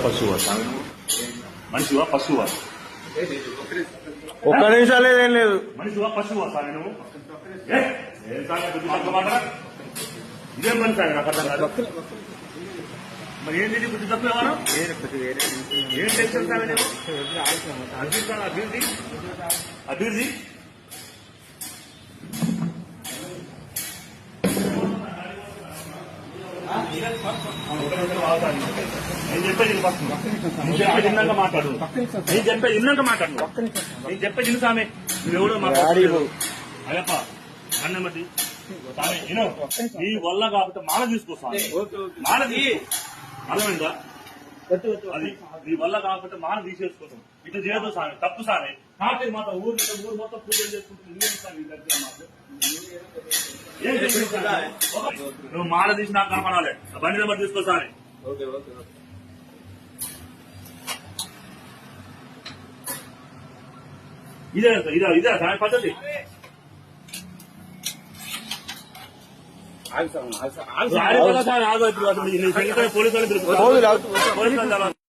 పశువా మనిషివా పశువా? ఒక్క నిమిషాలు ఏం లేదు. మనిషివా పశువా సార్ నువ్వు? ఇదేం పని సార్ నాకు అర్థం కాదు. మరి ఏంటి బుద్ధి తక్కువ ఏం టెన్షన్ సార్ అభివృద్ధి అభివృద్ధి నేను చెప్పేది ఇన్నాక మాట్లాడు. నేను చెప్పేది ఇన్నాక మాట్లాడు. నేను చెప్పేది ఇను సామె. నువ్వెవడో మాట్లాడు అయ్యప్ప అన్నమతి సామె ఇను. నీ వల్ల కాకపోతే మాల తీసుకోసాను. మాల అర్థమైందా? అది నీ వల్ల కాకపోతే మాల తీసేసుకుంటాం. ఇట్లా చేయదు సామె, తప్పు సామె. కాకపోతే మాత్రం ఊరు మొత్తం పూజలు చేసుకుంటుంది. నువ్వు మాల తీసి నాకు కనపడాలి. బండి నెంబర్ తీసుకోసారి. ఇదే సామె పద్ధతి. ఆగో ఇప్పుడు పోలీసు వాళ్ళు